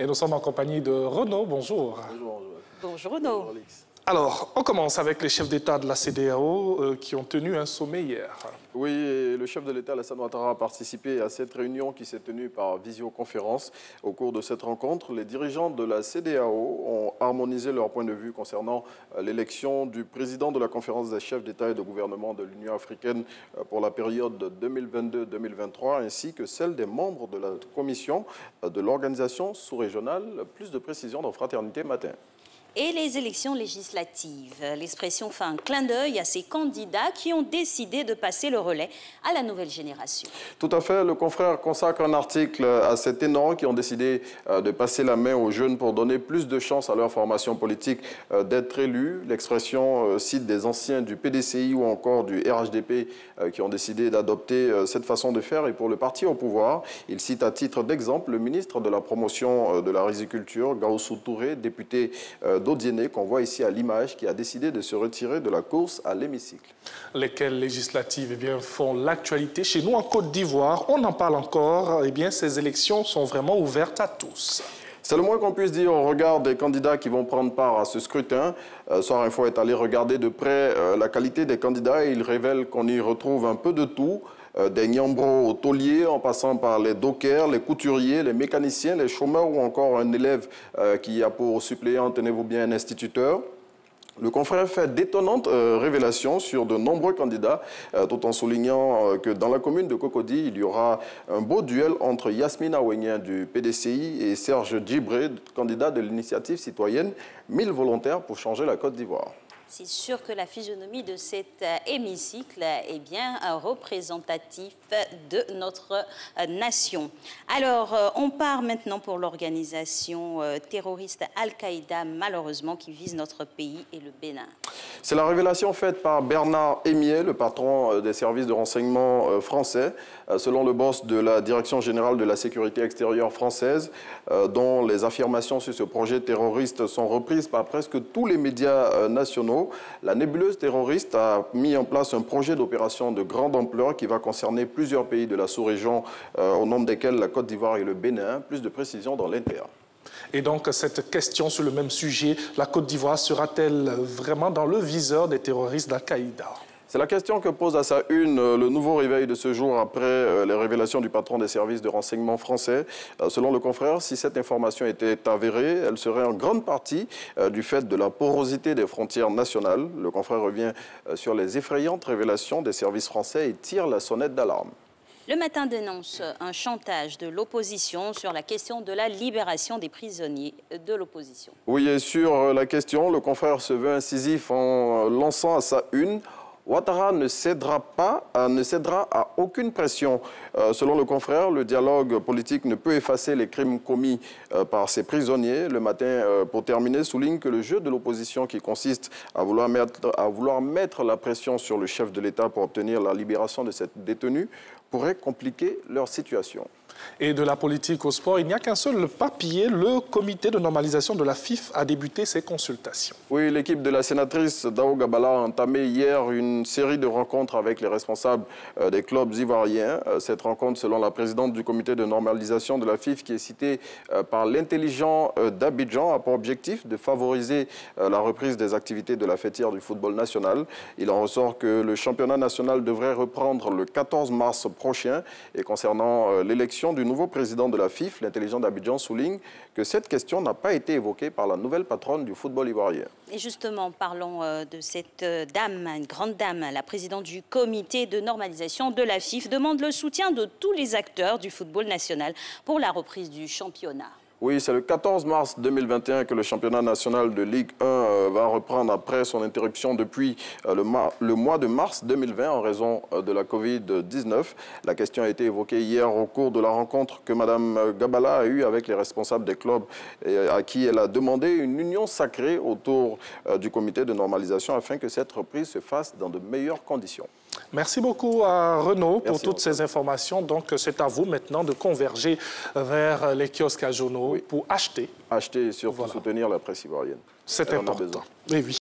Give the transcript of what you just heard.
Et nous sommes en compagnie de Renaud. Bonjour. Bonjour. Bonjour Renaud. Bonjour, Alix. Alors, on commence avec les chefs d'État de la CEDEAO qui ont tenu un sommet hier. Oui, et le chef de l'État, Alassane Ouattara, a participé à cette réunion qui s'est tenue par visioconférence. Au cours de cette rencontre, les dirigeants de la CEDEAO ont harmonisé leur point de vue concernant l'élection du président de la conférence des chefs d'État et de gouvernement de l'Union africaine pour la période 2022-2023, ainsi que celle des membres de la commission de l'organisation sous-régionale. Plus de précisions dans Fraternité Matin. Et les élections législatives. L'expression fait un clin d'œil à ces candidats qui ont décidé de passer le relais à la nouvelle génération. Tout à fait. Le confrère consacre un article à ces ténors qui ont décidé de passer la main aux jeunes pour donner plus de chances à leur formation politique d'être élus. L'expression cite des anciens du PDCI ou encore du RHDP qui ont décidé d'adopter cette façon de faire. Et pour le parti au pouvoir, il cite à titre d'exemple le ministre de la promotion de la riziculture, Gaoussou Touré, député d'Odiéné, qu'on voit ici à l'image, qui a décidé de se retirer de la course à l'hémicycle. Lesquelles législatives font l'actualité chez nous en Côte d'Ivoire. On en parle encore. Ces élections sont vraiment ouvertes à tous. C'est le moins qu'on puisse dire au regard des candidats qui vont prendre part à ce scrutin. Soir Info est allé regarder de près la qualité des candidats et il révèle qu'on y retrouve un peu de tout. Des Nyambro au taulier, en passant par les dockers, les couturiers, les mécaniciens, les chômeurs ou encore un élève qui a pour suppléant, tenez-vous bien, un instituteur. Le confrère fait d'étonnantes révélations sur de nombreux candidats, tout en soulignant que dans la commune de Cocody, il y aura un beau duel entre Yasmine Aouenien du PDCI et Serge Djibré, candidat de l'initiative citoyenne 1000 volontaires pour changer la Côte d'Ivoire. C'est sûr que la physionomie de cet hémicycle est bien représentatif de notre nation. Alors, on part maintenant pour l'organisation terroriste Al-Qaïda, malheureusement, qui vise notre pays et le Bénin. C'est la révélation faite par Bernard Émier, le patron des services de renseignement français, selon le boss de la Direction générale de la sécurité extérieure française, dont les affirmations sur ce projet terroriste sont reprises par presque tous les médias nationaux. La nébuleuse terroriste a mis en place un projet d'opération de grande ampleur qui va concerner plusieurs pays de la sous-région, au nombre desquels la Côte d'Ivoire et le Bénin. Plus de précisions dans l'intérieur. Et donc, cette question sur le même sujet, la Côte d'Ivoire sera-t-elle vraiment dans le viseur des terroristes d'Al-Qaïda ? C'est la question que pose à sa une le nouveau réveil de ce jour après les révélations du patron des services de renseignement français. Selon le confrère, si cette information était avérée, elle serait en grande partie du fait de la porosité des frontières nationales. Le confrère revient sur les effrayantes révélations des services français et tire la sonnette d'alarme. Le Matin dénonce un chantage de l'opposition sur la question de la libération des prisonniers de l'opposition. Oui, et sur la question, le confrère se veut incisif en lançant à sa une: Ouattara ne cédera à aucune pression. Selon le confrère, le dialogue politique ne peut effacer les crimes commis par ces prisonniers. Le Matin, pour terminer, souligne que le jeu de l'opposition qui consiste à vouloir mettre la pression sur le chef de l'État pour obtenir la libération de cette détenue pourrait compliquer leur situation. Et de la politique au sport, il n'y a qu'un seul papier. Le comité de normalisation de la FIF a débuté ses consultations. Oui, l'équipe de la sénatrice Dao Gabala a entamé hier une série de rencontres avec les responsables des clubs ivoiriens. Cette rencontre, selon la présidente du comité de normalisation de la FIF, qui est citée par l'intelligent d'Abidjan, a pour objectif de favoriser la reprise des activités de la fêtière du football national. Il en ressort que le championnat national devrait reprendre le 14 mars prochain. Et concernant l'élection du nouveau président de la FIF, l'intelligent d'Abidjan souligne que cette question n'a pas été évoquée par la nouvelle patronne du football ivoirien. Et justement, parlons de cette dame, une grande dame, la présidente du comité de normalisation de la FIF, demande le soutien de tous les acteurs du football national pour la reprise du championnat. Oui, c'est le 14 mars 2021 que le championnat national de Ligue 1 va reprendre après son interruption depuis le mois de mars 2020 en raison de la Covid-19. La question a été évoquée hier au cours de la rencontre que Mme Gabala a eue avec les responsables des clubs et à qui elle a demandé une union sacrée autour du comité de normalisation afin que cette reprise se fasse dans de meilleures conditions. Merci beaucoup à Renaud pour toutes Antoine. ces informations. Donc, c'est à vous maintenant de converger vers les kiosques à journaux pour acheter. Acheter et surtout Voilà. soutenir la presse ivoirienne. C'est Elle en a important. besoin. Oui, oui.